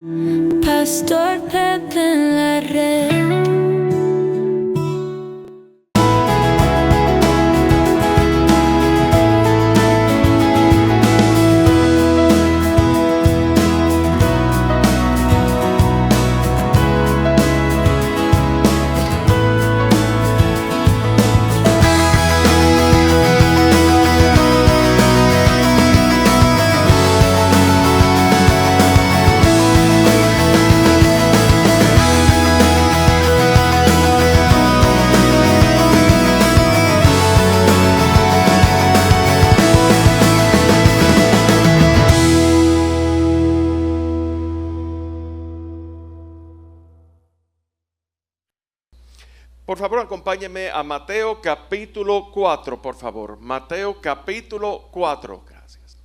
Pastor Pepe en la red. Por favor, acompáñenme a Mateo capítulo 4, por favor. Mateo capítulo 4. Gracias.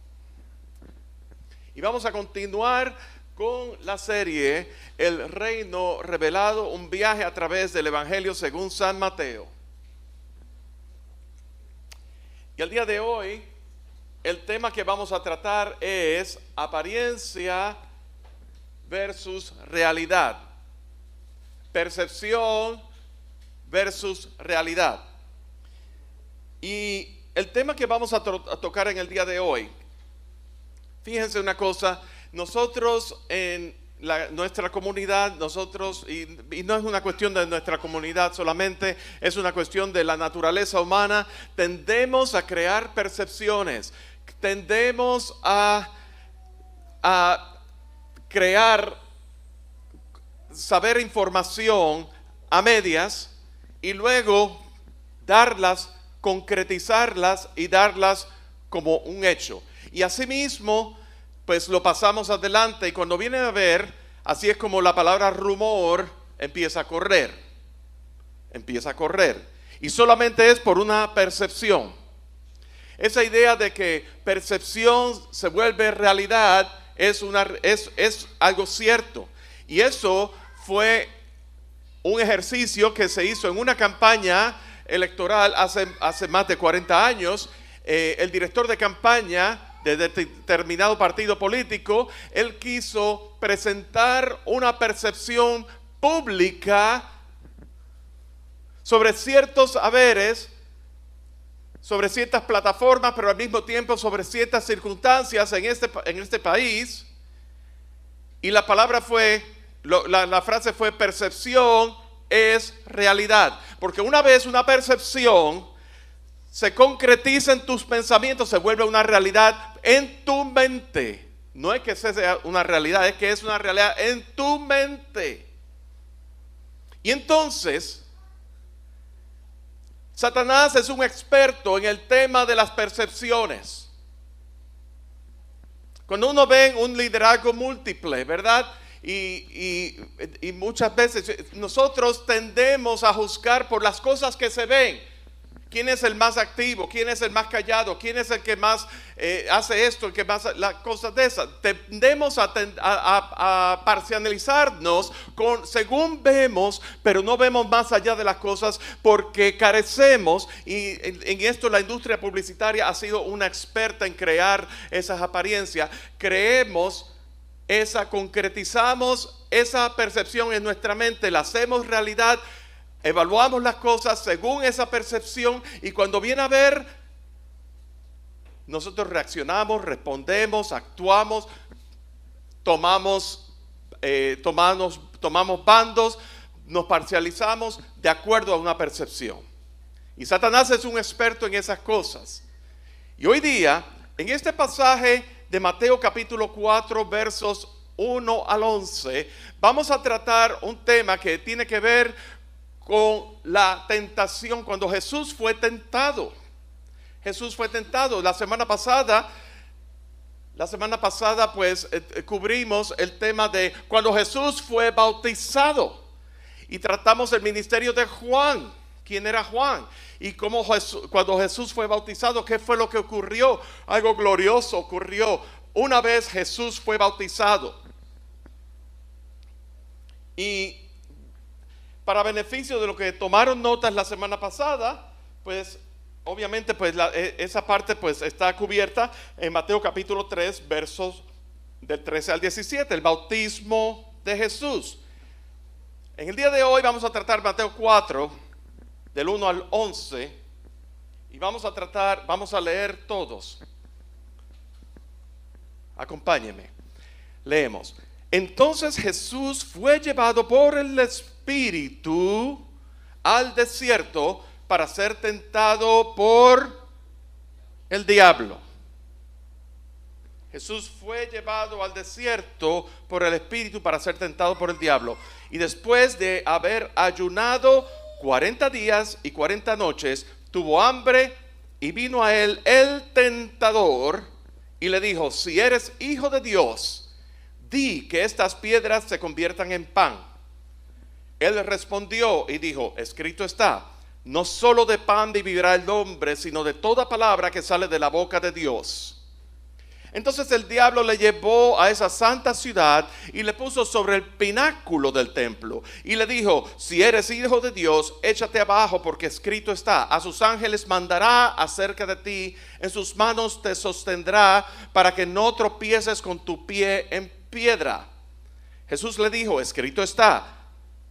Y vamos a continuar con la serie El Reino Revelado, un viaje a través del Evangelio según San Mateo. Y el día de hoy, el tema que vamos a tratar es apariencia versus realidad. Percepción versus realidad. Y el tema que vamos a tocar en el día de hoy, fíjense una cosa, nosotros en nuestra comunidad, y no es una cuestión de nuestra comunidad solamente, es una cuestión de la naturaleza humana, tendemos a crear percepciones, tendemos a crear, saber información a medias, y luego darlas, concretizarlas y darlas como un hecho. Y asimismo, pues lo pasamos adelante y cuando viene a ver, así es como la palabra rumor empieza a correr. Empieza a correr. Y solamente es por una percepción. Esa idea de que percepción se vuelve realidad es algo cierto. Y eso fue un ejercicio que se hizo en una campaña electoral hace más de 40 años. El director de campaña de determinado partido político, él quiso presentar una percepción pública sobre ciertos haberes, sobre ciertas plataformas, pero al mismo tiempo sobre ciertas circunstancias en este país. Y la palabra la frase fue: percepción es realidad. Porque una vez una percepción se concretiza en tus pensamientos, se vuelve una realidad en tu mente. No es que sea una realidad, es que es una realidad en tu mente. Y entonces, Satanás es un experto en el tema de las percepciones. Cuando uno ve un liderazgo múltiple, ¿verdad? Y muchas veces nosotros tendemos a juzgar por las cosas que se ven. ¿Quién es el más activo? ¿Quién es el más callado? ¿Quién es el que más hace esto? El que más las cosas de esas. Tendemos a parcializarnos según vemos, pero no vemos más allá de las cosas porque carecemos. Y en esto la industria publicitaria ha sido una experta en crear esas apariencias. Concretizamos esa percepción en nuestra mente, la hacemos realidad, evaluamos las cosas según esa percepción y cuando viene a ver, nosotros reaccionamos, respondemos, actuamos, tomamos bandos, nos parcializamos de acuerdo a una percepción. Y Satanás es un experto en esas cosas. Y hoy día, en este pasaje de Mateo capítulo 4 versos 1 al 11, vamos a tratar un tema que tiene que ver con la tentación, cuando Jesús fue tentado. Jesús fue tentado. La semana pasada pues cubrimos el tema de cuando Jesús fue bautizado y tratamos el ministerio de Juan. ¿Quién era Juan? Y cómo cuando Jesús fue bautizado, ¿qué fue lo que ocurrió? Algo glorioso ocurrió. Una vez Jesús fue bautizado. Y para beneficio de los que tomaron notas la semana pasada, pues obviamente pues esa parte pues está cubierta en Mateo capítulo 3 versos del 13 al 17, el bautismo de Jesús. En el día de hoy vamos a tratar Mateo 4, del 1 al 11, y vamos a leer todos. Acompáñenme. Leemos. Entonces Jesús fue llevado por el Espíritu al desierto para ser tentado por el diablo. Jesús fue llevado al desierto por el Espíritu para ser tentado por el diablo. Y después de haber ayunado 40 días y 40 noches, tuvo hambre y vino a él el tentador y le dijo: si eres hijo de Dios, di que estas piedras se conviertan en pan. Él respondió y dijo: escrito está, no solo de pan vivirá el hombre, sino de toda palabra que sale de la boca de Dios. Entonces el diablo le llevó a esa santa ciudad y le puso sobre el pináculo del templo y le dijo: si eres hijo de Dios, échate abajo, porque escrito está, a sus ángeles mandará acerca de ti, en sus manos te sostendrá para que no tropieces con tu pie en piedra. Jesús le dijo: escrito está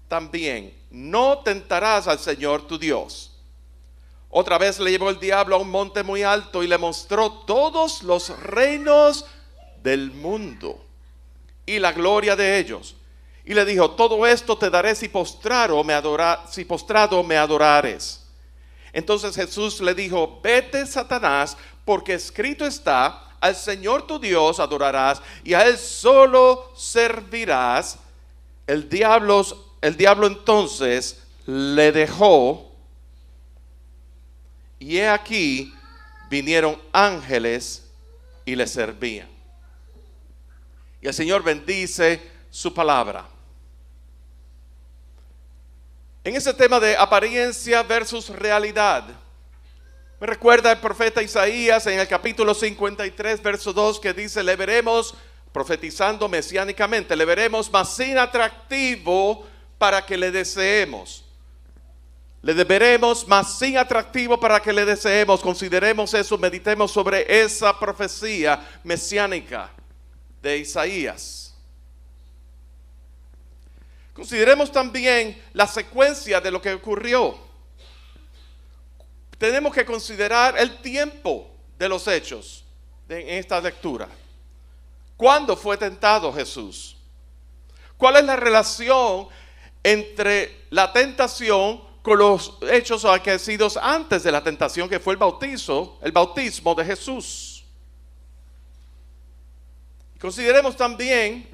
también, no tentarás al Señor tu Dios. Otra vez le llevó el diablo a un monte muy alto y le mostró todos los reinos del mundo y la gloria de ellos. Y le dijo: todo esto te daré si postrado me adorares. Entonces Jesús le dijo: vete, Satanás, porque escrito está, al Señor tu Dios adorarás y a Él solo servirás. El diablo entonces le dejó. Y he aquí, vinieron ángeles y le servían. Y el Señor bendice su palabra. En ese tema de apariencia versus realidad, me recuerda el profeta Isaías en el capítulo 53, verso 2, que dice: le veremos, profetizando mesiánicamente, le veremos más inatractivo para que le deseemos. Le veremos más sin atractivo para que le deseemos. Consideremos eso, meditemos sobre esa profecía mesiánica de Isaías. Consideremos también la secuencia de lo que ocurrió. Tenemos que considerar el tiempo de los hechos en esta lectura. ¿Cuándo fue tentado Jesús? ¿Cuál es la relación entre la tentación con los hechos acaecidos antes de la tentación, que fue el bautismo de Jesús? Consideremos también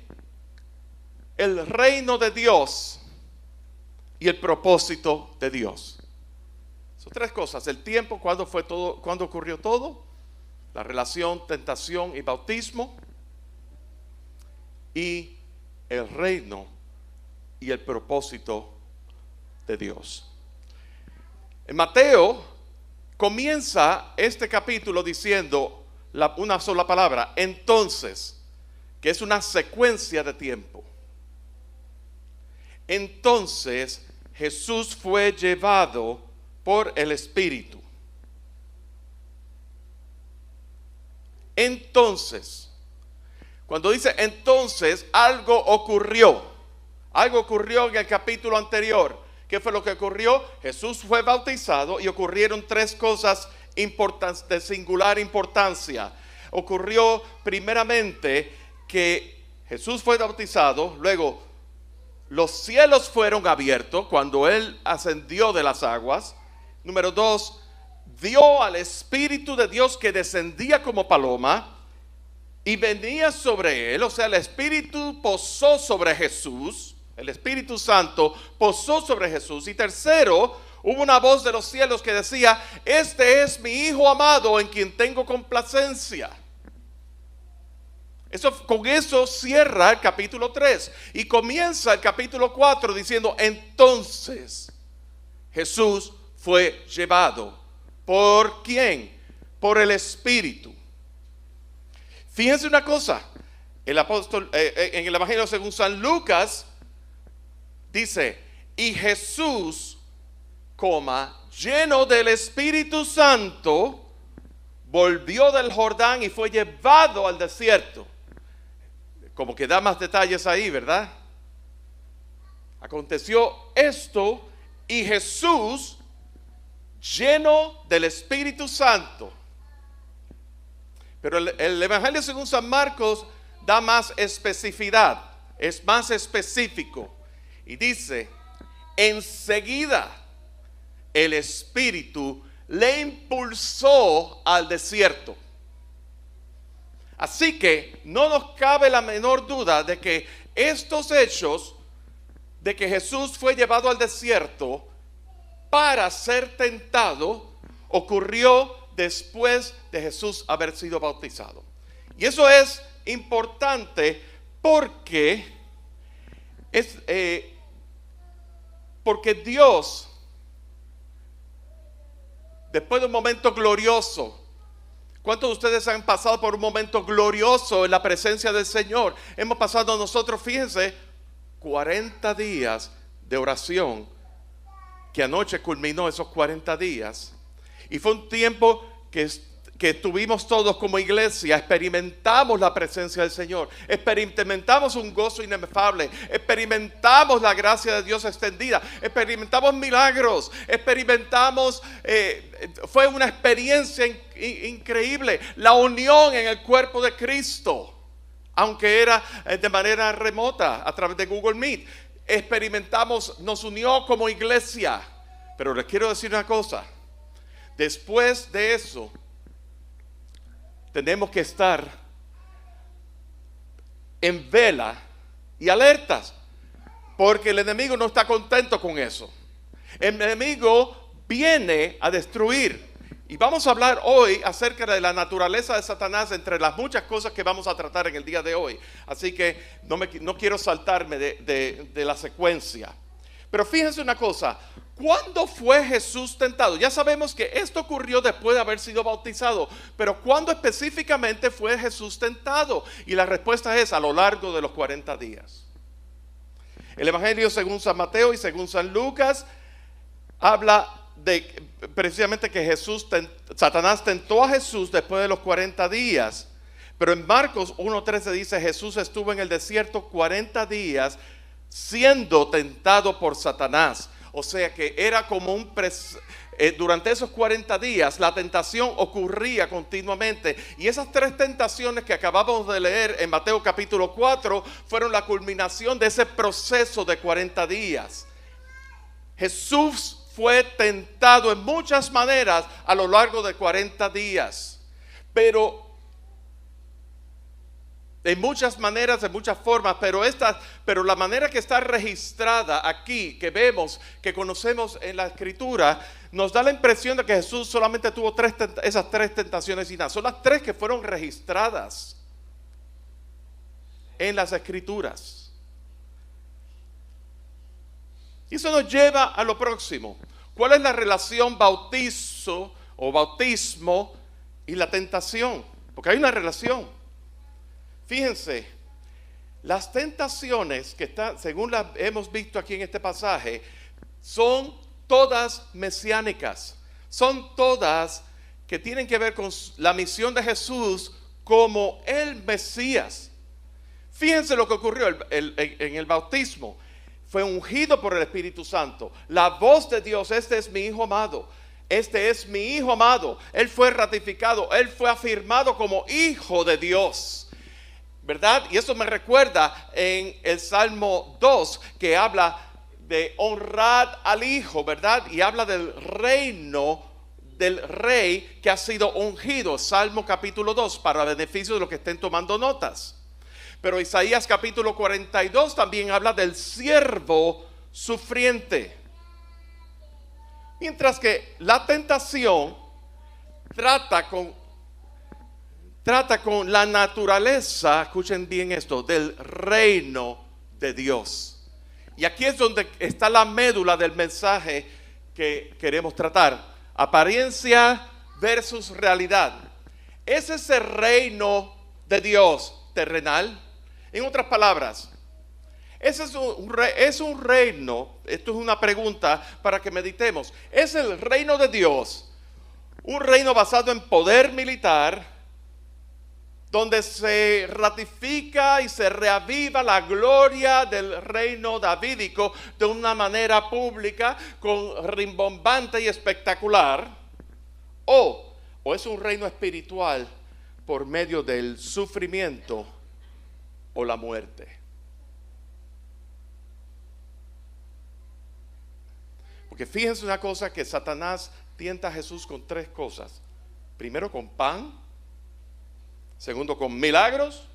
el reino de Dios y el propósito de Dios. Son tres cosas: el tiempo, cuándo ocurrió todo, la relación tentación y bautismo, y el reino y el propósito de Dios. En Mateo comienza este capítulo diciendo una sola palabra: entonces, que es una secuencia de tiempo. Entonces Jesús fue llevado por el Espíritu. Entonces, cuando dice entonces, algo ocurrió. Algo ocurrió en el capítulo anterior. ¿Qué fue lo que ocurrió? Jesús fue bautizado y ocurrieron tres cosas importantes, de singular importancia. Ocurrió primeramente que Jesús fue bautizado, luego los cielos fueron abiertos cuando Él ascendió de las aguas. Número 2, vio al Espíritu de Dios que descendía como paloma y venía sobre Él. O sea, el Espíritu posó sobre Jesús. El Espíritu Santo posó sobre Jesús. Y tercero, hubo una voz de los cielos que decía: este es mi Hijo amado en quien tengo complacencia. Con eso cierra el capítulo 3 y comienza el capítulo 4 diciendo: entonces Jesús fue llevado. ¿Por quién? Por el Espíritu. Fíjense una cosa, el apóstol en el Evangelio según San Lucas dice: y Jesús, lleno del Espíritu Santo, volvió del Jordán y fue llevado al desierto. como que da más detalles ahí, ¿verdad? Aconteció esto y Jesús, lleno del Espíritu Santo. Pero el Evangelio según San Marcos da más especificidad, es más específico. Y dice, enseguida el Espíritu le impulsó al desierto. Así que no nos cabe la menor duda de que estos hechos, de que Jesús fue llevado al desierto para ser tentado, ocurrió después de Jesús haber sido bautizado. Y eso es importante porque porque Dios, después de un momento glorioso, ¿cuántos de ustedes han pasado por un momento glorioso en la presencia del Señor? Hemos pasado nosotros, fíjense, 40 días de oración, que anoche culminó esos 40 días. Y fue un tiempo que tuvimos todos como iglesia, experimentamos la presencia del Señor, experimentamos un gozo inefable, experimentamos la gracia de Dios extendida, experimentamos milagros, fue una experiencia increíble, la unión en el cuerpo de Cristo, aunque era de manera remota a través de Google Meet. Nos unió como iglesia. Pero les quiero decir una cosa, después de eso tenemos que estar en vela y alertas, porque el enemigo no está contento con eso. El enemigo viene a destruir. Y vamos a hablar hoy acerca de la naturaleza de Satanás, entre las muchas cosas que vamos a tratar en el día de hoy. Así que no quiero saltarme de la secuencia. Pero fíjense una cosa, ¿cuándo fue Jesús tentado? Ya sabemos que esto ocurrió después de haber sido bautizado, pero ¿cuándo específicamente fue Jesús tentado? Y la respuesta es a lo largo de los 40 días. El Evangelio según San Mateo y según San Lucas habla de precisamente que Satanás tentó a Jesús después de los 40 días. Pero en Marcos 1:13 dice, Jesús estuvo en el desierto 40 días siendo tentado por Satanás. O sea que era como durante esos 40 días la tentación ocurría continuamente. Y esas 3 tentaciones que acabamos de leer en Mateo capítulo 4 fueron la culminación de ese proceso de 40 días. Jesús fue tentado en muchas maneras a lo largo de 40 días. Pero en muchas maneras, en muchas formas, pero la manera que está registrada aquí, que vemos, que conocemos en la Escritura, nos da la impresión de que Jesús solamente tuvo esas 3 tentaciones y nada. Son las 3 que fueron registradas en las Escrituras. Y eso nos lleva a lo próximo. ¿Cuál es la relación bautizo o bautismo y la tentación? Porque hay una relación. Fíjense, las tentaciones que están, según las hemos visto aquí en este pasaje, son todas mesiánicas. Son todas que tienen que ver con la misión de Jesús como el Mesías. Fíjense lo que ocurrió en el bautismo. Fue ungido por el Espíritu Santo. La voz de Dios, este es mi Hijo amado. Este es mi Hijo amado. Él fue ratificado, Él fue afirmado como Hijo de Dios. ¿Verdad? Y eso me recuerda en el Salmo 2 que habla de honrar al Hijo, ¿verdad? Y habla del reino del Rey que ha sido ungido. Salmo capítulo 2, para beneficio de los que estén tomando notas. Pero Isaías capítulo 42 también habla del siervo sufriente. Mientras que la tentación trata con la naturaleza, escuchen bien esto, del reino de Dios. Y aquí es donde está la médula del mensaje que queremos tratar. Apariencia versus realidad. ¿Es ese reino de Dios terrenal? En otras palabras, ese es un reino, esto es una pregunta para que meditemos. ¿Es el reino de Dios un reino basado en poder militar, donde se ratifica y se reaviva la gloria del reino davídico de una manera pública, rimbombante y espectacular, o es un reino espiritual por medio del sufrimiento o la muerte. Porque fíjense una cosa, que Satanás tienta a Jesús con tres cosas. Primero con pan, segundo con milagros,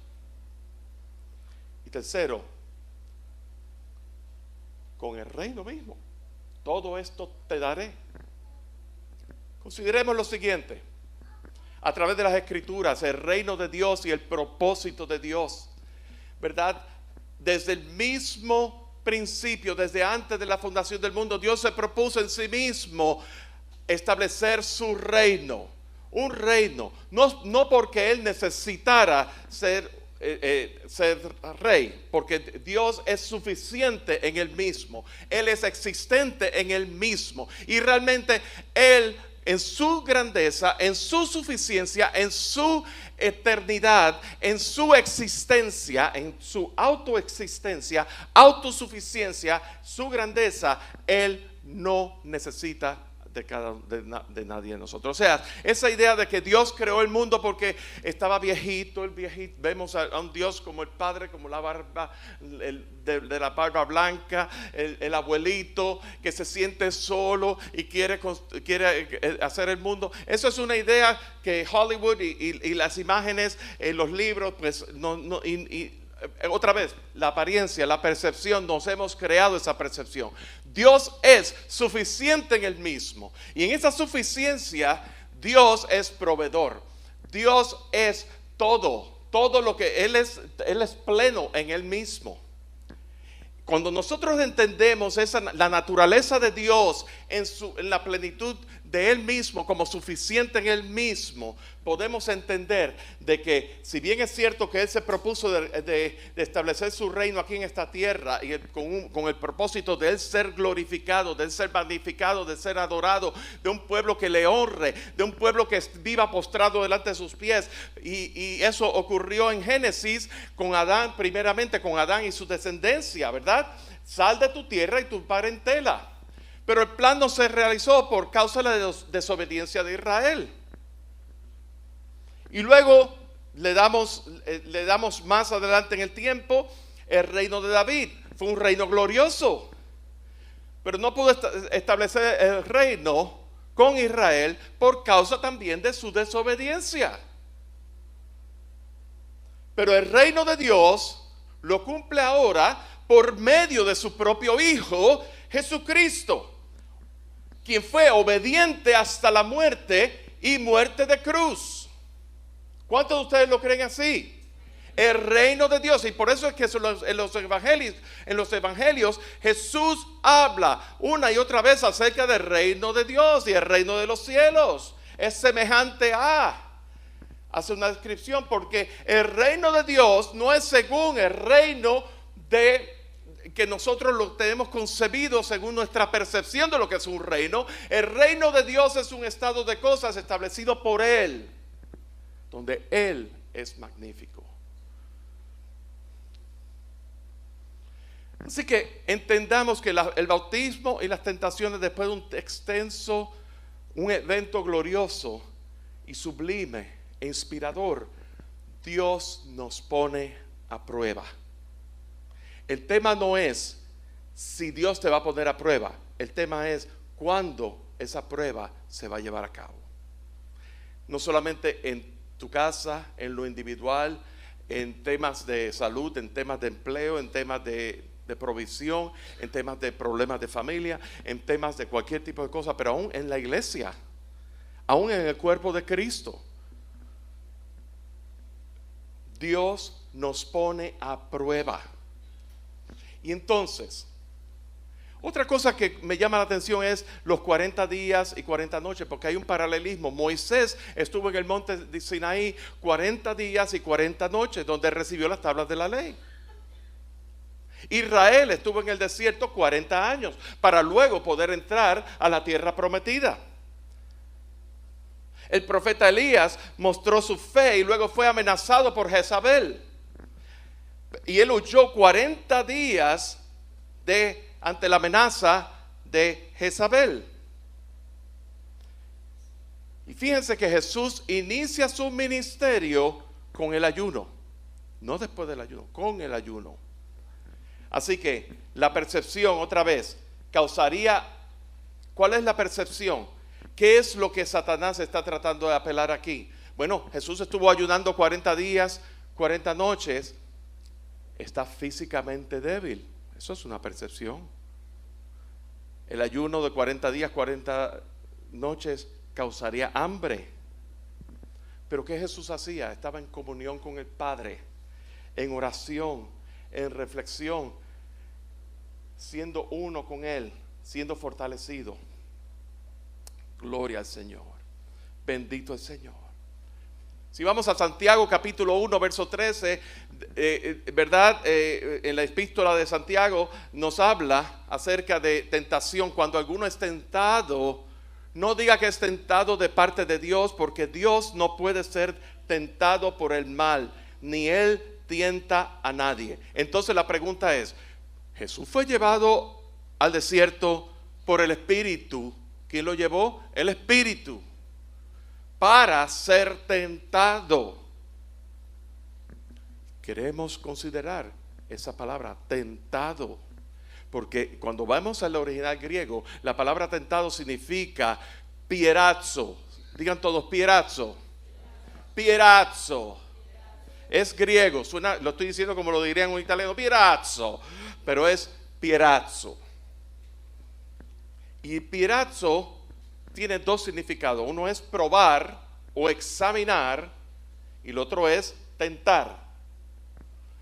y tercero con el reino mismo. Todo esto te daré. Consideremos lo siguiente: a través de las Escrituras, el reino de Dios y el propósito de Dios, ¿verdad? Desde el mismo principio, desde antes de la fundación del mundo, Dios se propuso en sí mismo establecer su reino. Un reino, no porque Él necesitara ser rey, porque Dios es suficiente en Él mismo. Él es existente en Él mismo. Y realmente Él, en su grandeza, en su suficiencia, en su eternidad, en su existencia, en su autoexistencia, autosuficiencia, su grandeza, Él no necesita de nadie de nosotros. O sea, esa idea de que Dios creó el mundo porque estaba viejito, vemos a un Dios como el padre, como la barba, de la barba blanca, el abuelito que se siente solo y quiere hacer el mundo. Eso es una idea que Hollywood y las imágenes, los libros, pues otra vez, la apariencia, la percepción, nos hemos creado esa percepción. Dios es suficiente en Él mismo. Y en esa suficiencia, Dios es proveedor. Dios es todo lo que Él es pleno en Él mismo. Cuando nosotros entendemos la naturaleza de Dios en la plenitud de Él mismo, como suficiente en Él mismo, podemos entender de que, si bien es cierto que Él se propuso de establecer su reino aquí en esta tierra, y con el propósito de Él ser glorificado, de Él ser magnificado, de ser adorado, de un pueblo que le honre, de un pueblo que viva postrado delante de sus pies, y eso ocurrió en Génesis con Adán, primeramente con Adán y su descendencia, ¿verdad? Sal de tu tierra y tu parentela. Pero el plan no se realizó por causa de la desobediencia de Israel. Y luego le damos más adelante en el tiempo el reino de David. Fue un reino glorioso, pero no pudo establecer el reino con Israel por causa también de su desobediencia. Pero el reino de Dios lo cumple ahora por medio de su propio Hijo Jesucristo, quien fue obediente hasta la muerte y muerte de cruz. ¿Cuántos de ustedes lo creen así? El reino de Dios. Y por eso es que en los evangelios Jesús habla una y otra vez acerca del reino de Dios y el reino de los cielos. Es semejante hace una descripción, porque el reino de Dios no es según el reino que nosotros lo tenemos concebido según nuestra percepción de lo que es un reino. El reino de Dios es un estado de cosas establecido por Él, donde Él es magnífico. Así que entendamos que el bautismo y las tentaciones, después de un evento glorioso y sublime e inspirador, Dios nos pone a prueba. El tema no es si Dios te va a poner a prueba. El tema es cuándo esa prueba se va a llevar a cabo. No solamente en tu casa, en lo individual, en temas de salud, en temas de empleo, en temas de provisión, en temas de problemas de familia, en temas de cualquier tipo de cosa, pero aún en la iglesia, aún en el cuerpo de Cristo. Dios nos pone a prueba. Y entonces, otra cosa que me llama la atención es los 40 días y 40 noches, porque hay un paralelismo. Moisés estuvo en el monte de Sinaí 40 días y 40 noches, donde recibió las tablas de la ley. Israel estuvo en el desierto 40 años, para luego poder entrar a la tierra prometida. El profeta Elías mostró su fe y luego fue amenazado por Jezabel. Y él huyó 40 días ante la amenaza de Jezabel. Y fíjense que Jesús inicia su ministerio con el ayuno. No después del ayuno, con el ayuno. Así que la percepción, otra vez, causaría... ¿Cuál es la percepción? ¿Qué es lo que Satanás está tratando de apelar aquí? Bueno, Jesús estuvo ayunando 40 días, 40 noches. Está físicamente débil. Eso es una percepción. El ayuno de 40 días, 40 noches causaría hambre. Pero ¿qué Jesús hacía? Estaba en comunión con el Padre, en oración, en reflexión, siendo uno con Él, siendo fortalecido. Gloria al Señor. Bendito el Señor. Si vamos a Santiago capítulo 1 verso 13, ¿verdad? En la epístola de Santiago nos habla acerca de tentación. Cuando alguno es tentado, no diga que es tentado de parte de Dios, porque Dios no puede ser tentado por el mal, ni Él tienta a nadie. Entonces la pregunta es, ¿Jesús fue llevado al desierto por el Espíritu? ¿Quién lo llevó? El Espíritu. Para ser tentado. Queremos considerar esa palabra, tentado. Porque cuando vamos al original griego, la palabra tentado significa pierazo. Digan todos, pierazo. Pierazo. Es griego, suena, lo estoy diciendo como lo dirían un italiano, pierazo. Pero es pierazo. Y pierazo tiene dos significados. Uno es probar o examinar y el otro es tentar.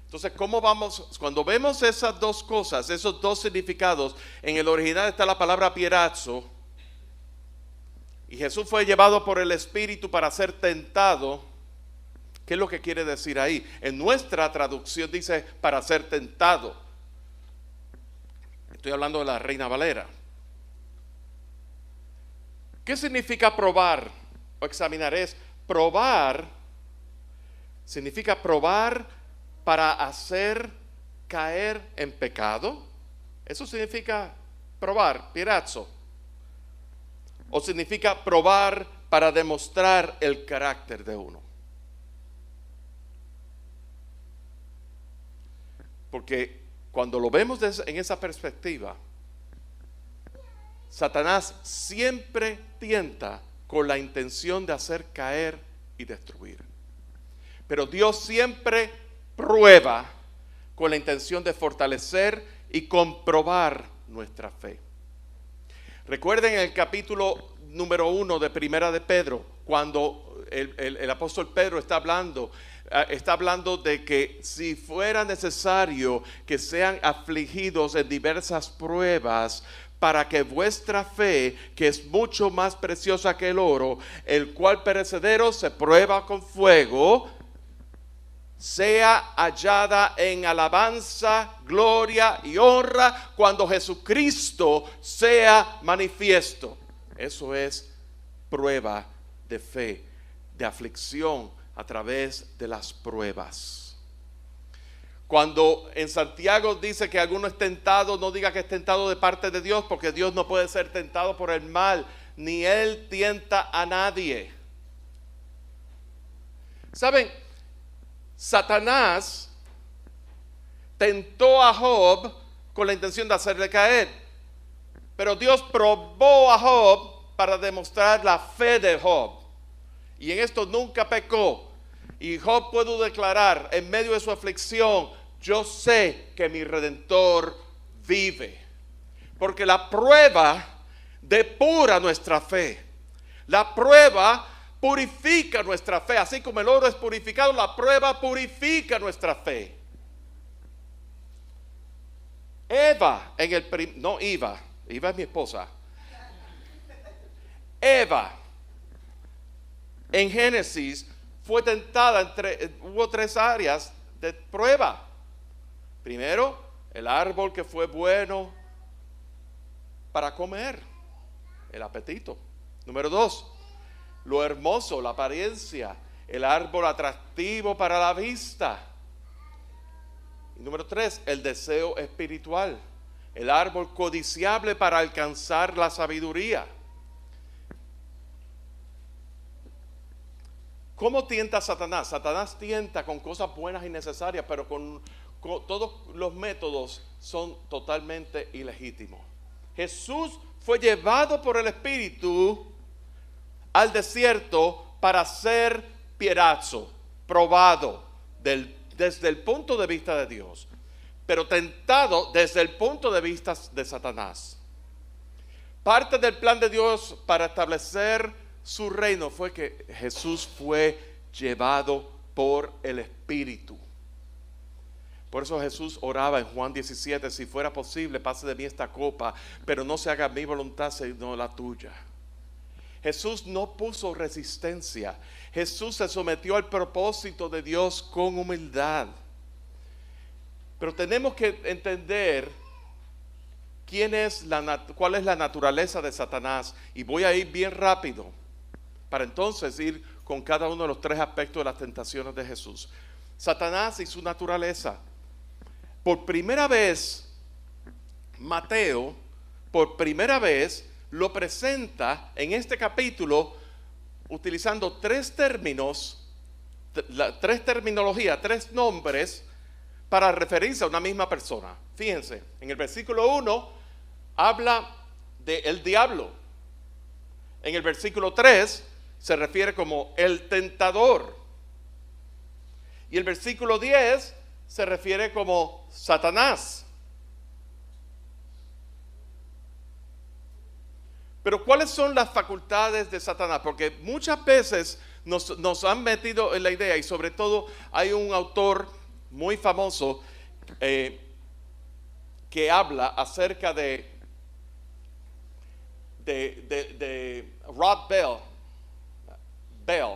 Entonces, ¿cómo vamos? Cuando vemos esas dos cosas, esos dos significados, en el original está la palabra pierazo. Y Jesús fue llevado por el Espíritu para ser tentado. ¿Qué es lo que quiere decir ahí? En nuestra traducción dice para ser tentado. Estoy hablando de la Reina Valera. ¿Qué significa probar o examinar? Es probar, significa probar para hacer caer en pecado. Eso significa probar, pierazo. O significa probar para demostrar el carácter de uno. Porque cuando lo vemos en esa perspectiva, Satanás siempre tienta con la intención de hacer caer y destruir. Pero Dios siempre prueba con la intención de fortalecer y comprobar nuestra fe. Recuerden el capítulo número 1 de Primera de Pedro, cuando el apóstol Pedro está hablando de que si fuera necesario que sean afligidos en diversas pruebas, para que vuestra fe, que es mucho más preciosa que el oro, el cual perecedero se prueba con fuego, sea hallada en alabanza, gloria y honra cuando Jesucristo sea manifiesto. Eso es prueba de fe, de aflicción a través de las pruebas. Cuando en Santiago dice que alguno es tentado, no diga que es tentado de parte de Dios, porque Dios no puede ser tentado por el mal, ni Él tienta a nadie. ¿Saben? Satanás tentó a Job con la intención de hacerle caer, pero Dios probó a Job para demostrar la fe de Job, y en esto nunca pecó. Y Job pudo declarar en medio de su aflicción: yo sé que mi Redentor vive. Porque la prueba depura nuestra fe. La prueba purifica nuestra fe. Así como el oro es purificado, la prueba purifica nuestra fe. Eva Eva es mi esposa. Eva en Génesis fue tentada hubo tres áreas de prueba. Primero, el árbol que fue bueno para comer, el apetito. Número 2, lo hermoso, la apariencia, el árbol atractivo para la vista. Y número 3, el deseo espiritual, el árbol codiciable para alcanzar la sabiduría. ¿Cómo tienta Satanás? Satanás tienta con cosas buenas y necesarias, pero con todos los métodos son totalmente ilegítimos. Jesús fue llevado por el Espíritu al desierto para ser pierazo, probado desde el punto de vista de Dios, pero tentado desde el punto de vista de Satanás. Parte del plan de Dios para establecer su reino fue que Jesús fue llevado por el Espíritu. Por eso Jesús oraba en Juan 17, si fuera posible, pase de mí esta copa, pero no se haga mi voluntad sino la tuya. Jesús no puso resistencia. Jesús se sometió al propósito de Dios con humildad. Pero tenemos que entender cuál es la naturaleza de Satanás. Y voy a ir bien rápido para entonces ir con cada uno de los 3 aspectos de las tentaciones de Jesús. Satanás y su naturaleza. Por primera vez, Mateo, lo presenta en este capítulo utilizando 3 términos, 3 terminologías, 3 nombres para referirse a una misma persona. Fíjense, en el versículo 1 habla del diablo. En el versículo 3 se refiere como el tentador. Y el versículo 10 se refiere como Satanás. Pero ¿cuáles son las facultades de Satanás? Porque muchas veces nos han metido en la idea, y sobre todo hay un autor muy famoso que habla acerca de Rod Bell,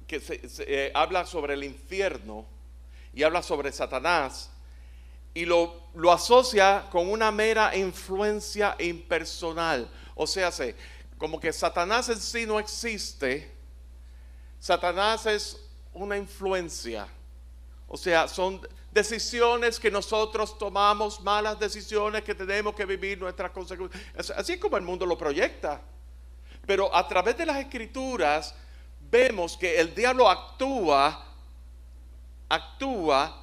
que habla sobre el infierno y habla sobre Satanás, y lo asocia con una mera influencia impersonal. O sea, como que Satanás en sí no existe. Satanás es una influencia. O sea, son decisiones que nosotros tomamos, malas decisiones que tenemos que vivir nuestras consecuencias. Así es como el mundo lo proyecta. Pero a través de las Escrituras vemos que el diablo actúa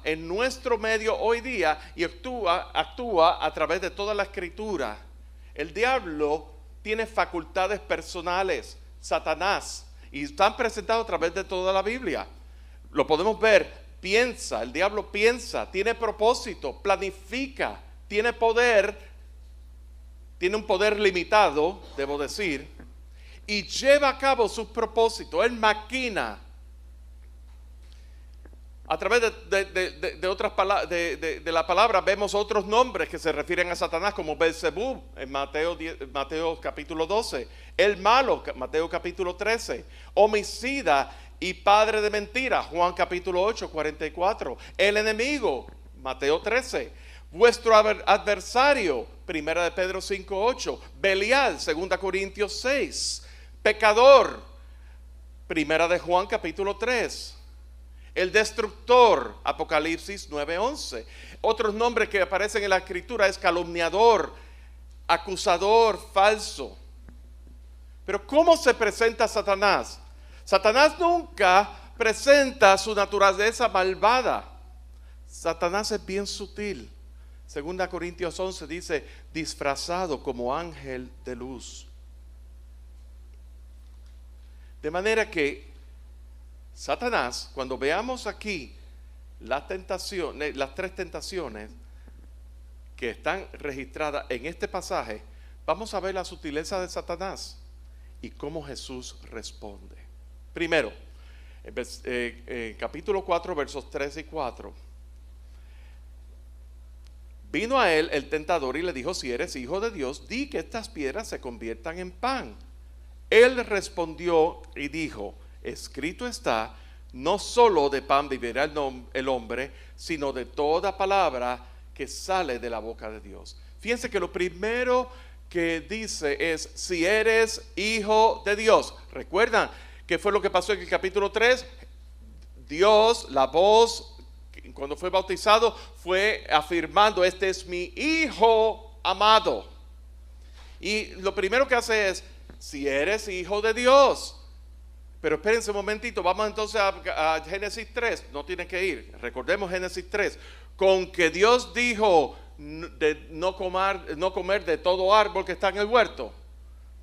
en nuestro medio hoy día y actúa a través de toda la Escritura. El diablo tiene facultades personales, Satanás, y están presentados a través de toda la Biblia. Lo podemos ver, el diablo piensa, tiene propósito, planifica, tiene poder, tiene un poder limitado, debo decir, y lleva a cabo sus propósitos. Él maquina. A través de otras palabras, de la palabra, vemos otros nombres que se refieren a Satanás, como Belzebú en Mateo capítulo 12, el malo, Mateo capítulo 13, homicida y padre de mentira, Juan capítulo 8, 44, el enemigo, Mateo 13, vuestro adversario, primera de Pedro 5, 8, Belial, segunda Corintios 6, pecador, primera de Juan capítulo 3, el destructor, Apocalipsis 9:11. Otros nombres que aparecen en la Escritura es calumniador, acusador, falso. Pero ¿cómo se presenta Satanás? Satanás nunca presenta su naturaleza malvada. Satanás es bien sutil. Segunda Corintios 11 dice, disfrazado como ángel de luz. De manera que Satanás, cuando veamos aquí las 3 tentaciones que están registradas en este pasaje, vamos a ver la sutileza de Satanás y cómo Jesús responde. Primero, capítulo 4, versos 3 y 4. Vino a él el tentador y le dijo, si eres hijo de Dios, di que estas piedras se conviertan en pan. Él respondió y dijo, escrito está, no solo de pan vivirá el hombre, sino de toda palabra que sale de la boca de Dios. Fíjense que lo primero que dice es, si eres hijo de Dios. ¿Recuerdan qué fue lo que pasó en el capítulo 3? Dios, la voz, cuando fue bautizado, fue afirmando, este es mi hijo amado. Y lo primero que hace es, si eres hijo de Dios. Pero espérense un momentito, vamos entonces a Génesis 3, no tienen que ir, recordemos Génesis 3, con que Dios dijo de no comer de todo árbol que está en el huerto.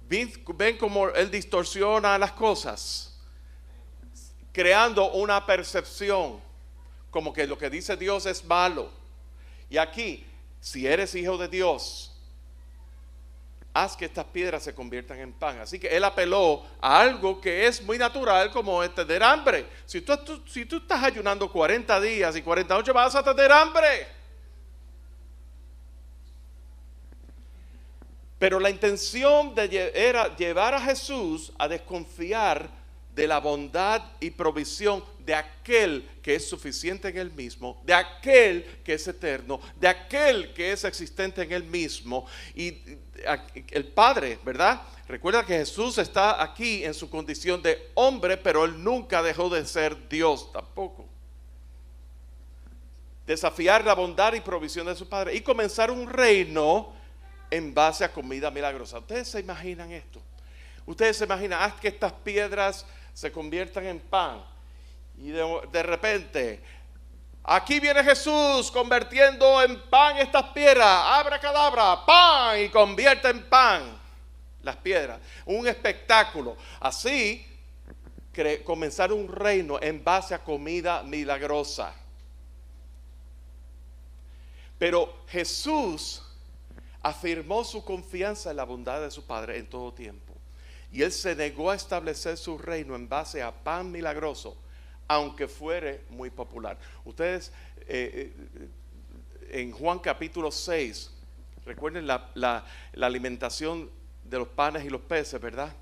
Ven cómo Él distorsiona las cosas, creando una percepción como que lo que dice Dios es malo. Y aquí, si eres hijo de Dios, haz que estas piedras se conviertan en pan. Así que Él apeló a algo que es muy natural, como es tener hambre. Si tú estás ayunando 40 días y 40 noches, vas a tener hambre. Pero la intención era llevar a Jesús a desconfiar de la bondad y provisión de aquel que es suficiente en Él mismo, de aquel que es eterno, de aquel que es existente en Él mismo. Y el Padre, ¿verdad? Recuerda que Jesús está aquí en su condición de hombre, pero Él nunca dejó de ser Dios tampoco. Desafiar la bondad y provisión de su Padre y comenzar un reino en base a comida milagrosa. ¿Ustedes se imaginan esto? Ustedes se imaginan, haz que estas piedras se conviertan en pan. Y de repente, aquí viene Jesús convirtiendo en pan estas piedras. Abracadabra, pan, y convierte en pan las piedras. Un espectáculo. Así, comenzar un reino en base a comida milagrosa. Pero Jesús afirmó su confianza en la bondad de su Padre en todo tiempo. Y Él se negó a establecer su reino en base a pan milagroso, aunque fuere muy popular. Ustedes en Juan capítulo 6, recuerden la alimentación de los panes y los peces, ¿verdad?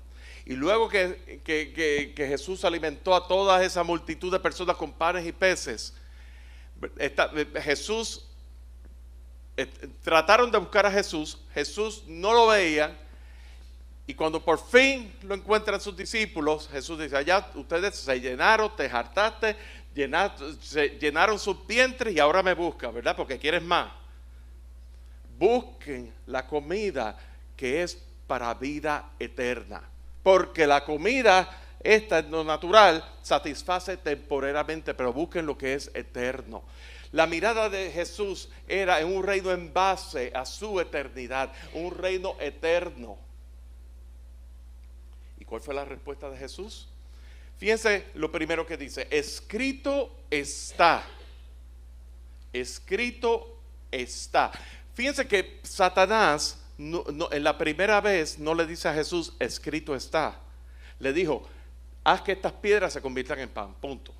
Y luego que Jesús alimentó a toda esa multitud de personas con panes y peces, trataron de buscar a Jesús, Jesús no lo veía. Y cuando por fin lo encuentran sus discípulos, Jesús dice, allá ustedes se llenaron, te hartaste, llenaron sus vientres y ahora me buscan, ¿verdad? Porque quieres más. Busquen la comida que es para vida eterna. Porque la comida, esta no natural, satisface temporalmente, pero busquen lo que es eterno. La mirada de Jesús era en un reino en base a su eternidad, un reino eterno. ¿Cuál fue la respuesta de Jesús? Fíjense lo primero que dice, escrito está. Escrito está. Fíjense que Satanás en la primera vez no le dice a Jesús, escrito está. Le dijo, haz que estas piedras se conviertan en pan, punto.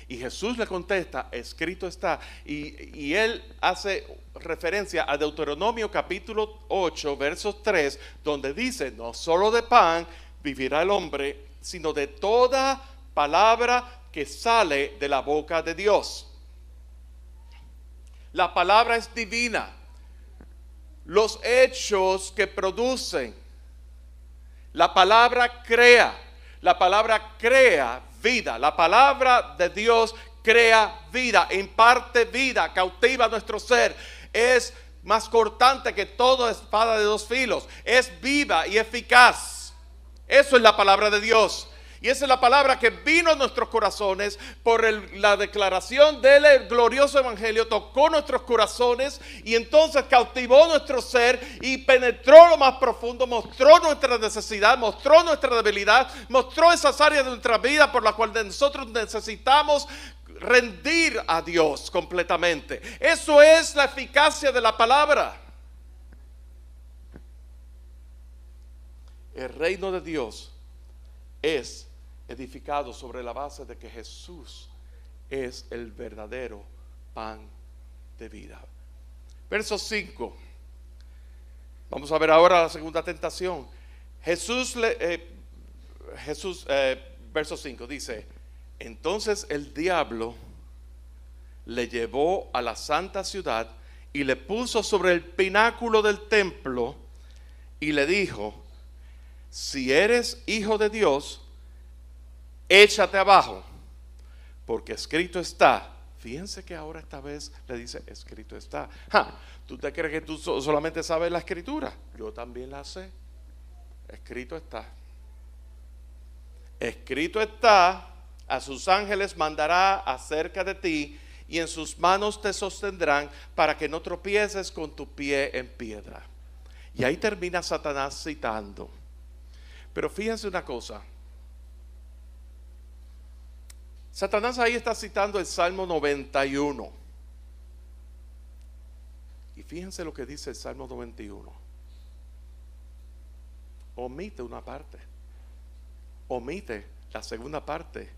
Y Jesús le contesta, escrito está. Y él hace referencia a Deuteronomio capítulo 8, versos 3, donde dice, no solo de pan vivirá el hombre, sino de toda palabra que sale de la boca de Dios. La palabra es divina. Los hechos que producen. La palabra crea. La palabra crea vida. La palabra de Dios crea vida, imparte vida, cautiva nuestro ser. Es más cortante que toda espada de dos filos. Es viva y eficaz. Eso es la palabra de Dios. Y esa es la palabra que vino a nuestros corazones por la declaración del glorioso evangelio, tocó nuestros corazones y entonces cautivó nuestro ser y penetró lo más profundo, mostró nuestra necesidad, mostró nuestra debilidad, mostró esas áreas de nuestra vida por las cuales nosotros necesitamos rendir a Dios completamente. Eso es la eficacia de la palabra. El reino de Dios es edificado sobre la base de que Jesús es el verdadero pan de vida. Verso 5. Vamos a ver ahora la segunda tentación. Verso 5 dice, entonces el diablo le llevó a la santa ciudad y le puso sobre el pináculo del templo y le dijo: si eres hijo de Dios, échate abajo, porque escrito está. Fíjense que ahora esta vez le dice: escrito está. ¿Tú te crees que tú solamente sabes la escritura? Yo también la sé. Escrito está. Escrito está: a sus ángeles mandará acerca de ti, y en sus manos te sostendrán, para que no tropieces con tu pie en piedra. Y ahí termina Satanás citando. Pero fíjense una cosa. Satanás ahí está citando el Salmo 91. Y fíjense lo que dice el Salmo 91. Omite una parte. Omite la segunda parte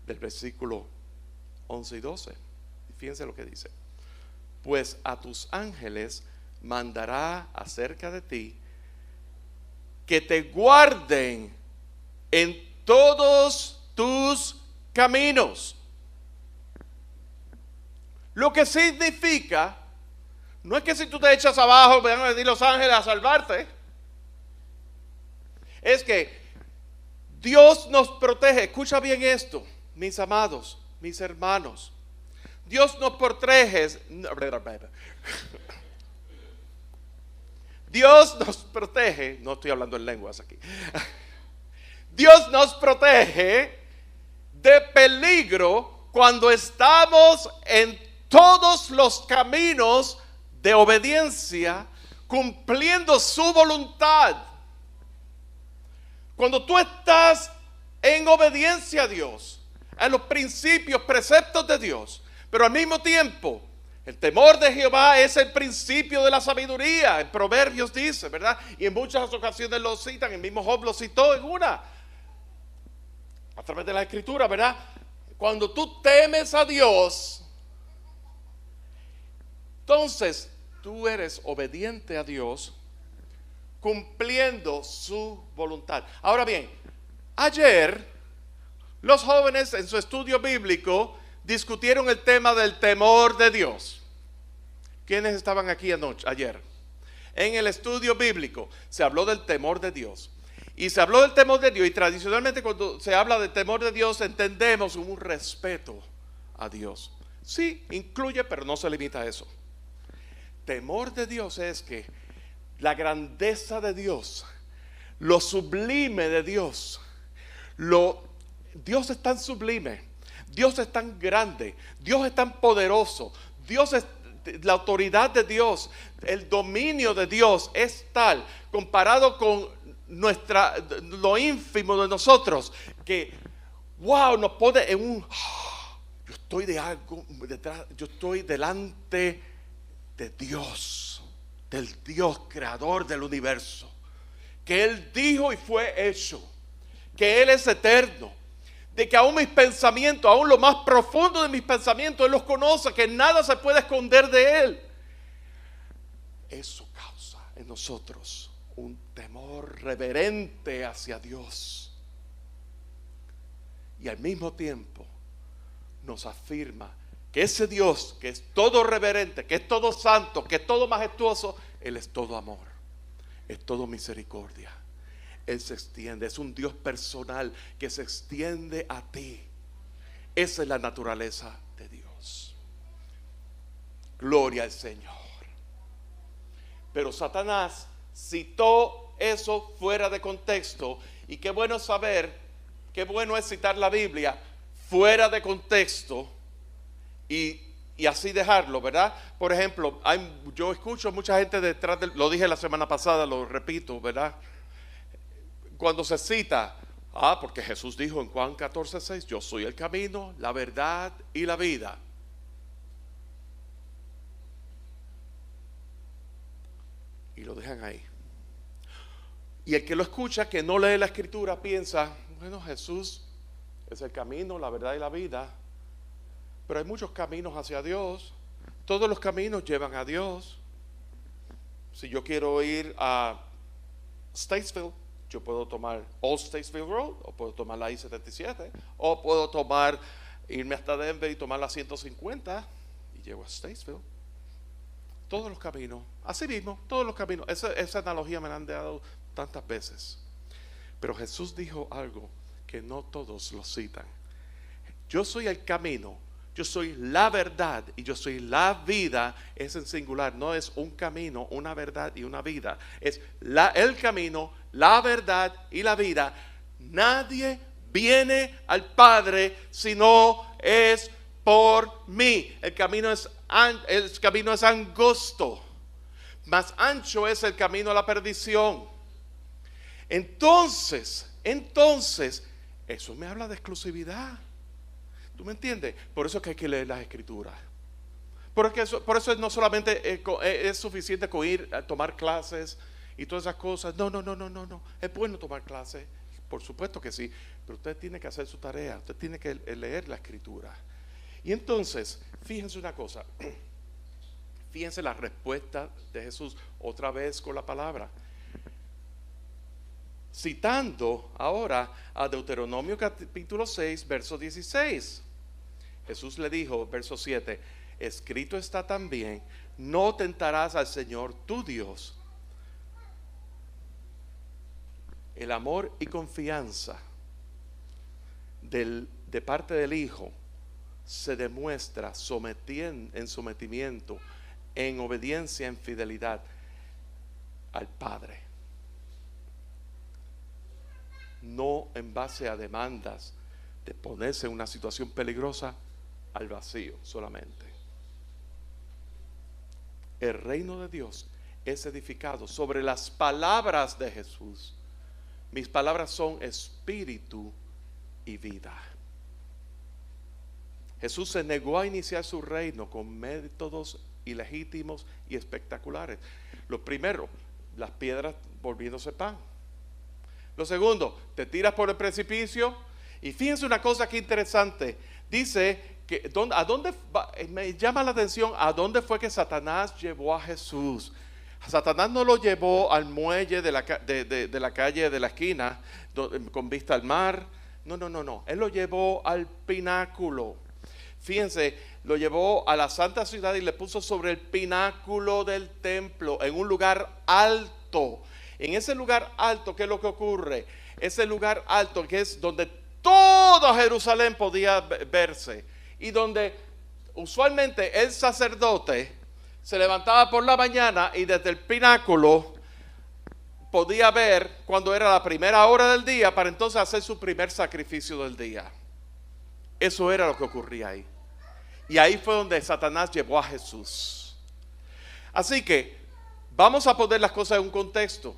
del versículo 11 y 12. Y fíjense lo que dice: pues a tus ángeles mandará acerca de ti, que te guarden en todos tus caminos. Lo que significa, no es que si tú te echas abajo van a venir los ángeles a salvarte. Es que Dios nos protege. Escucha bien esto, mis amados, mis hermanos. Dios nos protege. Dios nos protege. No estoy hablando en lenguas aquí. Dios nos protege de peligro cuando estamos en todos los caminos de obediencia, cumpliendo su voluntad. Cuando tú estás en obediencia a Dios, a los principios, preceptos de Dios, pero al mismo tiempo, el temor de Jehová es el principio de la sabiduría. En Proverbios dice, ¿verdad? Y en muchas ocasiones lo citan, el mismo Job lo citó en una, a través de la Escritura, ¿verdad? Cuando tú temes a Dios, entonces tú eres obediente a Dios, cumpliendo su voluntad. Ahora bien, ayer los jóvenes en su estudio bíblico discutieron el tema del temor de Dios. ¿Quiénes estaban aquí ayer? En el estudio bíblico se habló del temor de Dios. Y se habló del temor de Dios, y tradicionalmente cuando se habla del temor de Dios entendemos un respeto a Dios. Sí, incluye, pero no se limita a eso. Temor de Dios es que la grandeza de Dios, lo sublime de Dios, Dios es tan sublime, Dios es tan grande, Dios es tan poderoso, Dios es la autoridad de Dios, el dominio de Dios es tal comparado con lo ínfimo de nosotros, que wow, nos pone en un yo estoy de algo detrás, yo estoy delante de Dios, del Dios creador del universo, que Él dijo y fue hecho, que Él es eterno, de que aún mis pensamientos, aún lo más profundo de mis pensamientos, Él los conoce, que nada se puede esconder de Él. Eso causa en nosotros un temor reverente hacia Dios, y al mismo tiempo nos afirma que ese Dios que es todo reverente, que es todo santo, que es todo majestuoso, Él es todo amor, es todo misericordia. Él se extiende, es un Dios personal que se extiende a ti. Esa es la naturaleza de Dios. Gloria al Señor. Pero Satanás citó eso fuera de contexto, y qué bueno saber, qué bueno es citar la Biblia fuera de contexto y así dejarlo, ¿verdad? Por ejemplo, yo escucho mucha gente detrás lo dije la semana pasada, lo repito, ¿verdad? Cuando se cita, porque Jesús dijo en Juan 14:6, yo soy el camino, la verdad y la vida. Y lo dejan ahí. Y el que lo escucha, que no lee la Escritura, piensa, bueno, Jesús es el camino, la verdad y la vida. Pero hay muchos caminos hacia Dios. Todos los caminos llevan a Dios. Si yo quiero ir a Statesville, yo puedo tomar Old Statesville Road, o puedo tomar la I-77, o puedo irme hasta Denver y tomar la 150 y llego a Statesville. todos los caminos, así mismo, todos los caminos. Esa analogía me la han dado tantas veces. Pero Jesús dijo algo que no todos lo citan. Yo soy el camino, yo soy la verdad y yo soy la vida. Es en singular, no es un camino, una verdad y una vida. Es el camino, la verdad y la vida. Nadie viene al Padre si no es por mí. El camino es angosto, más ancho es el camino a la perdición. Entonces, eso me habla de exclusividad. ¿Tú me entiendes? Por eso es que hay que leer las Escrituras. Por eso no solamente es suficiente con ir a tomar clases y todas esas cosas. No. Es bueno tomar clases, por supuesto que sí. Pero usted tiene que hacer su tarea. Usted tiene que leer la Escritura. Y entonces, fíjense una cosa. Fíjense la respuesta de Jesús otra vez con la palabra. Citando ahora a Deuteronomio capítulo 6, verso 16. Jesús le dijo, verso 7, escrito está también, no tentarás al Señor tu Dios. El amor y confianza de parte del Hijo se demuestra en sometimiento, en obediencia, en fidelidad al Padre. No en base a demandas de ponerse en una situación peligrosa al vacío solamente. El reino de Dios es edificado sobre las palabras de Jesús. Mis palabras son espíritu y vida. Jesús se negó a iniciar su reino con métodos ilegítimos y espectaculares. Lo primero, las piedras volviéndose pan. Lo segundo, te tiras por el precipicio. Y fíjense una cosa que interesante. Dice que me llama la atención a dónde fue que Satanás llevó a Jesús. Satanás no lo llevó al muelle de la calle de la esquina con vista al mar. No. Él lo llevó al pináculo. Fíjense, lo llevó a la santa ciudad y le puso sobre el pináculo del templo, en un lugar alto. En ese lugar alto, ¿qué es lo que ocurre? Ese lugar alto que es donde todo Jerusalén podía verse y donde usualmente el sacerdote se levantaba por la mañana y desde el pináculo podía ver cuando era la primera hora del día para entonces hacer su primer sacrificio del día. Eso era lo que ocurría ahí. Y ahí fue donde Satanás llevó a Jesús. Así que vamos a poner las cosas en un contexto.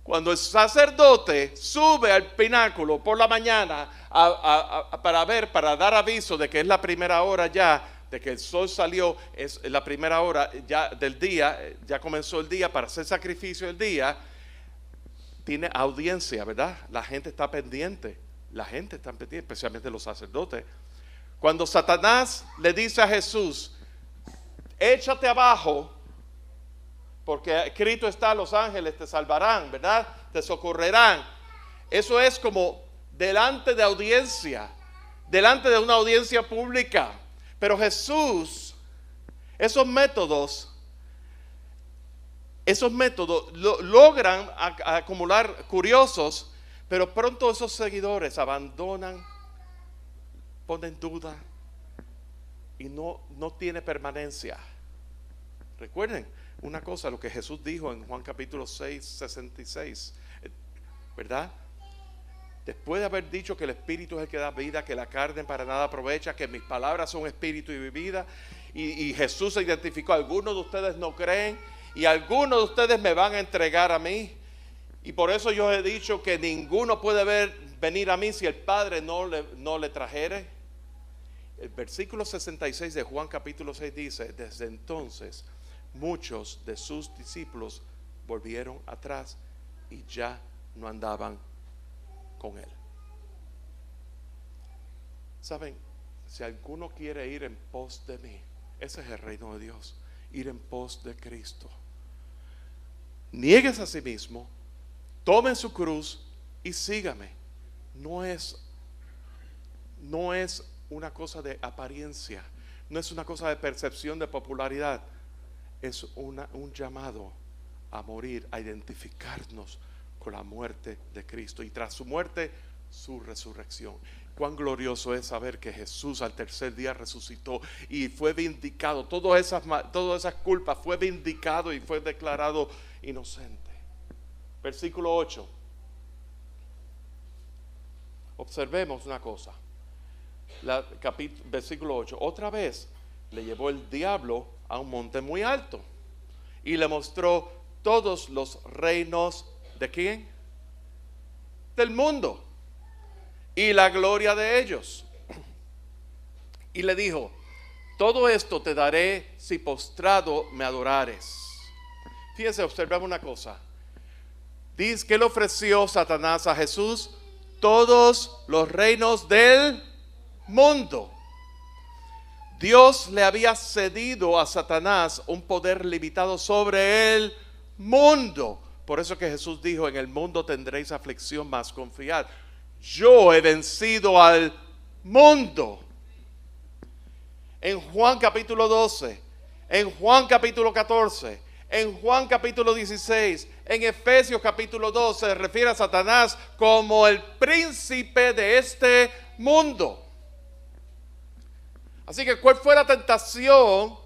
Cuando el sacerdote sube al pináculo por la mañana para dar aviso de que es la primera hora ya, de que el sol salió, es la primera hora ya del día, ya comenzó el día para hacer sacrificio del día, tiene audiencia, ¿verdad? La gente está pendiente, especialmente los sacerdotes. Cuando Satanás le dice a Jesús, échate abajo, porque escrito está, los ángeles te salvarán, ¿verdad? Te socorrerán. Eso es como delante de audiencia, delante de una audiencia pública. Pero Jesús, esos métodos logran acumular curiosos, pero pronto esos seguidores abandonan, ponen duda y no tiene permanencia. Recuerden una cosa, lo que Jesús dijo en Juan capítulo 6, 66, ¿verdad? Después de haber dicho que el espíritu es el que da vida, que la carne para nada aprovecha, que mis palabras son espíritu y vida, y Jesús se identificó, algunos de ustedes no creen y algunos de ustedes me van a entregar a mí, y por eso yo he dicho que ninguno puede venir a mí si el Padre no le trajere. El versículo 66 de Juan capítulo 6 dice, desde entonces muchos de sus discípulos volvieron atrás y ya no andaban con él. Saben, si alguno quiere ir en pos de mí, ese es el reino de Dios, ir en pos de Cristo. Niéguese a sí mismo, tome su cruz y sígame. No es una cosa de apariencia, no es una cosa de percepción de popularidad. es un llamado a morir, a identificarnos con la muerte de Cristo y tras su muerte, su resurrección. Cuán glorioso es saber que Jesús al tercer día resucitó y fue vindicado. Todas esas culpas, fue vindicado y fue declarado inocente. Versículo 8. Observemos una cosa. Versículo 8. Otra vez le llevó el diablo a un monte muy alto y le mostró todos los reinos ¿de quién? Del mundo y la gloria de ellos. Y le dijo: todo esto te daré si postrado me adorares. Fíjense, observamos una cosa. Dice que le ofreció Satanás a Jesús todos los reinos del mundo. Dios le había cedido a Satanás un poder limitado sobre el mundo. Por eso que Jesús dijo: en el mundo tendréis aflicción, mas confiad, yo he vencido al mundo. En Juan capítulo 12, en Juan capítulo 14, en Juan capítulo 16, en Efesios capítulo 12 se refiere a Satanás como el príncipe de este mundo. Así que ¿cuál fue la tentación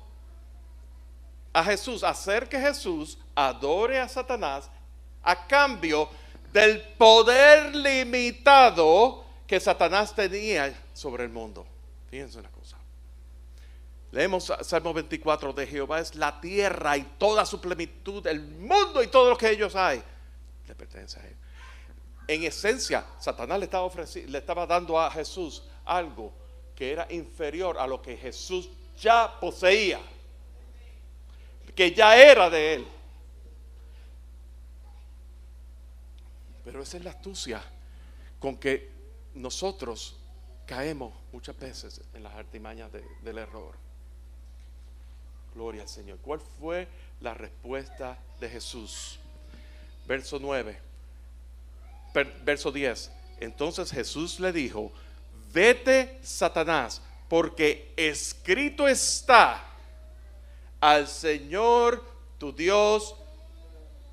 a Jesús? Hacer que Jesús adore a Satanás a cambio del poder limitado que Satanás tenía sobre el mundo. Fíjense una cosa. Leemos Salmo 24: de Jehová es la tierra y toda su plenitud, el mundo y todo lo que ellos hay, le pertenece a él. En esencia, Satanás le estaba dando a Jesús algo que era inferior a lo que Jesús ya poseía, que ya era de él. Pero esa es la astucia con que nosotros caemos muchas veces en las artimañas del error. Gloria al Señor. ¿Cuál fue la respuesta de Jesús? Verso 9, verso 10. Entonces Jesús le dijo: vete, Satanás, porque escrito está: al Señor tu Dios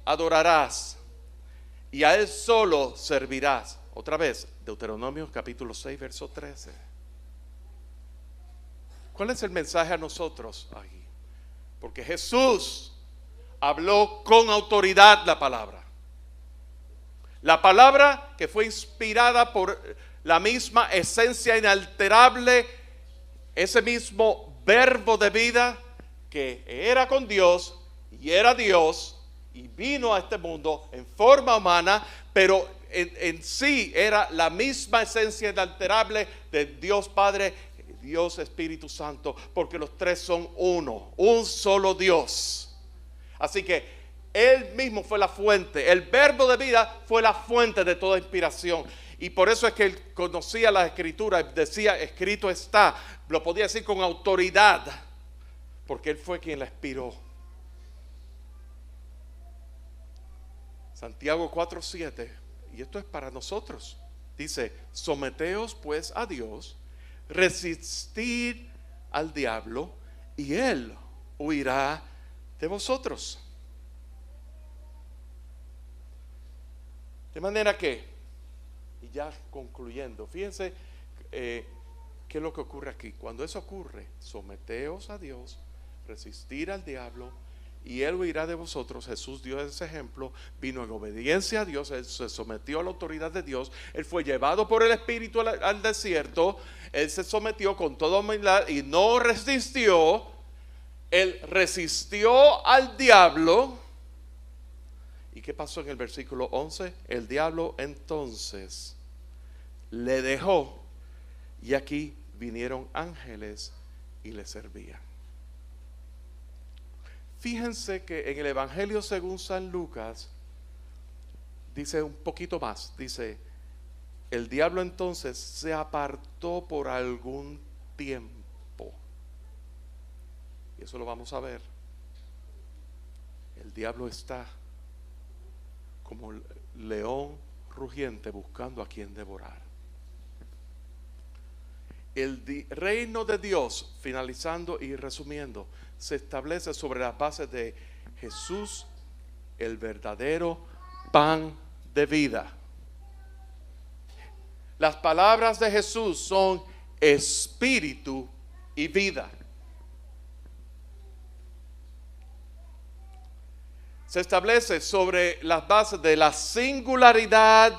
adorarás y a Él solo servirás. Otra vez, Deuteronomio capítulo 6, verso 13. ¿Cuál es el mensaje a nosotros aquí? Porque Jesús habló con autoridad la palabra. La palabra que fue inspirada por la misma esencia inalterable, ese mismo verbo de vida que era con Dios y era Dios y vino a este mundo en forma humana, pero en sí era la misma esencia inalterable de Dios Padre, Dios Espíritu Santo, porque los tres son uno, un solo Dios. Así que Él mismo fue la fuente, el verbo de vida fue la fuente de toda inspiración. Y por eso es que Él conocía la Escritura, decía: escrito está, lo podía decir con autoridad, porque Él fue quien la inspiró. Santiago 4:7, y esto es para nosotros, dice: someteos pues a Dios, resistid al diablo y Él huirá de vosotros. De manera que, y ya concluyendo, fíjense qué es lo que ocurre aquí. Cuando eso ocurre: someteos a Dios, resistir al diablo y Él huirá de vosotros. Jesús dio ese ejemplo, vino en obediencia a Dios, Él se sometió a la autoridad de Dios, Él fue llevado por el Espíritu al desierto, Él se sometió con toda humildad y no resistió. Él resistió al diablo. ¿Y qué pasó en el versículo 11? El diablo entonces le dejó, y aquí vinieron ángeles y le servían. Fíjense que en el Evangelio según San Lucas dice un poquito más, dice: el diablo entonces se apartó por algún tiempo. Y eso lo vamos a ver. El diablo está como león rugiente buscando a quien devorar. El reino de Dios, finalizando y resumiendo, se establece sobre las bases de Jesús, el verdadero pan de vida. Las palabras de Jesús son espíritu y vida. Se establece sobre las bases de la singularidad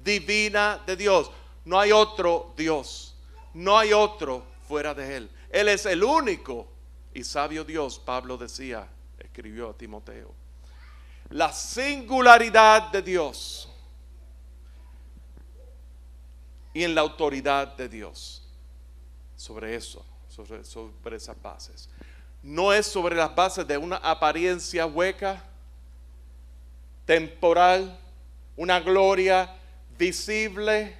divina de Dios. No hay otro Dios, no hay otro fuera de Él. Él es el único y sabio Dios, Pablo decía, escribió a Timoteo. La singularidad de Dios y en la autoridad de Dios. Sobre eso, sobre esas bases. No es sobre las bases de una apariencia hueca, temporal, una gloria visible.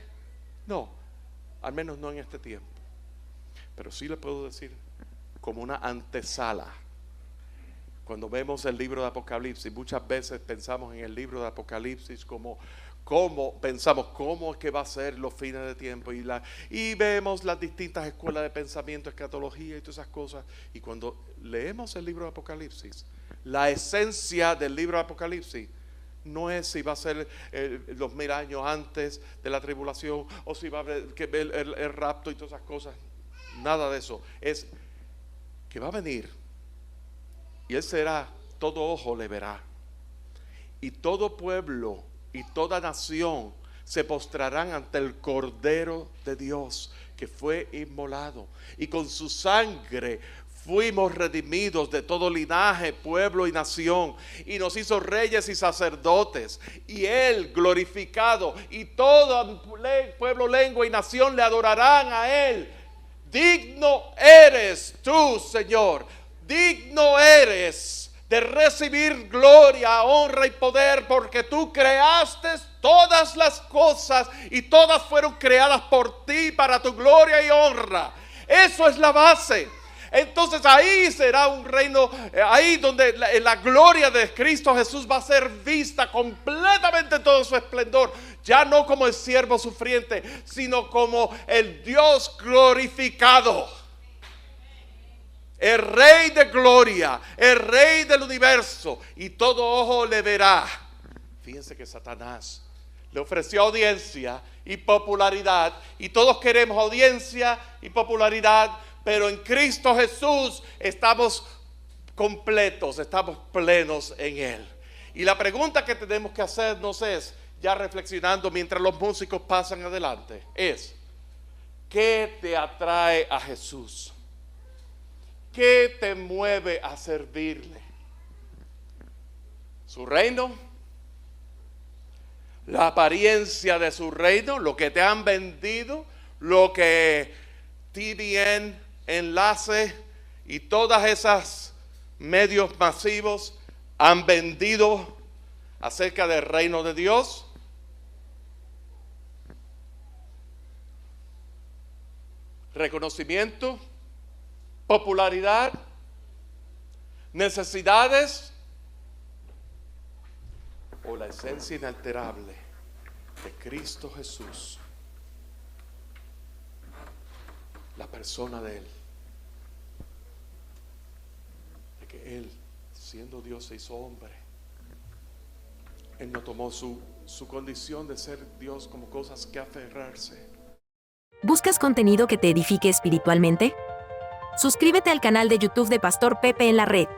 No, al menos no en este tiempo. Pero sí le puedo decir como una antesala. Cuando vemos el libro de Apocalipsis, muchas veces pensamos en el libro de Apocalipsis como pensamos cómo es que va a ser los fines de tiempo y vemos las distintas escuelas de pensamiento, escatología y todas esas cosas. Y cuando leemos el libro de Apocalipsis, la esencia del libro de Apocalipsis no es si va a ser los 1000 años antes de la tribulación o si va a haber el rapto y todas esas cosas. Nada de eso. Es que va a venir y Él será, todo ojo le verá. Y todo pueblo y toda nación se postrarán ante el Cordero de Dios que fue inmolado. Y con su sangre fuimos redimidos de todo linaje, pueblo y nación. Y nos hizo reyes y sacerdotes. Y Él glorificado. Y todo pueblo, lengua y nación le adorarán a Él. Digno eres tú, Señor. Digno eres de recibir gloria, honra y poder, porque tú creaste todas las cosas y todas fueron creadas por ti para tu gloria y honra. Eso es la base. Entonces ahí será un reino, ahí donde la gloria de Cristo Jesús va a ser vista completamente en todo su esplendor. Ya no como el siervo sufriente, sino como el Dios glorificado. El Rey de gloria, el Rey del universo, y todo ojo le verá. Fíjense que Satanás le ofreció audiencia y popularidad, y todos queremos audiencia y popularidad, pero en Cristo Jesús estamos completos, estamos plenos en Él. Y la pregunta que tenemos que hacernos es, ya reflexionando mientras los músicos pasan adelante, es: ¿qué te atrae a Jesús? ¿Qué te mueve a servirle? ¿Su reino? ¿La apariencia de su reino? ¿Lo que te han vendido? ¿Lo que TVN, Enlace y todas esas medios masivos han vendido acerca del reino de Dios? ¿Reconocimiento? ¿Popularidad? ¿Necesidades? ¿O la esencia inalterable de Cristo Jesús? La persona de Él. De que Él, siendo Dios, se hizo hombre. Él no tomó su condición de ser Dios como cosas que aferrarse. ¿Buscas contenido que te edifique espiritualmente? Suscríbete al canal de YouTube de Pastor Pepe en la Red.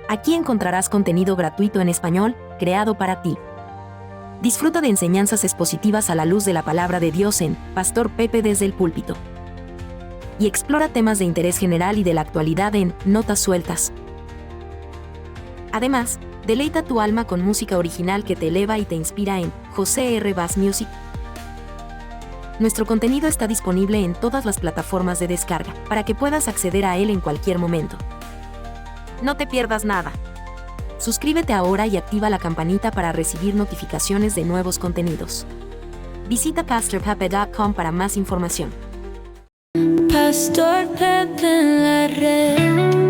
Aquí encontrarás contenido gratuito en español, creado para ti. Disfruta de enseñanzas expositivas a la luz de la palabra de Dios en Pastor Pepe desde el púlpito. Y explora temas de interés general y de la actualidad en Notas Sueltas. Además, deleita tu alma con música original que te eleva y te inspira en José R. Bass Music. Nuestro contenido está disponible en todas las plataformas de descarga, para que puedas acceder a él en cualquier momento. No te pierdas nada. Suscríbete ahora y activa la campanita para recibir notificaciones de nuevos contenidos. Visita pastorpepe.com para más información. Pastor Pepe en la red.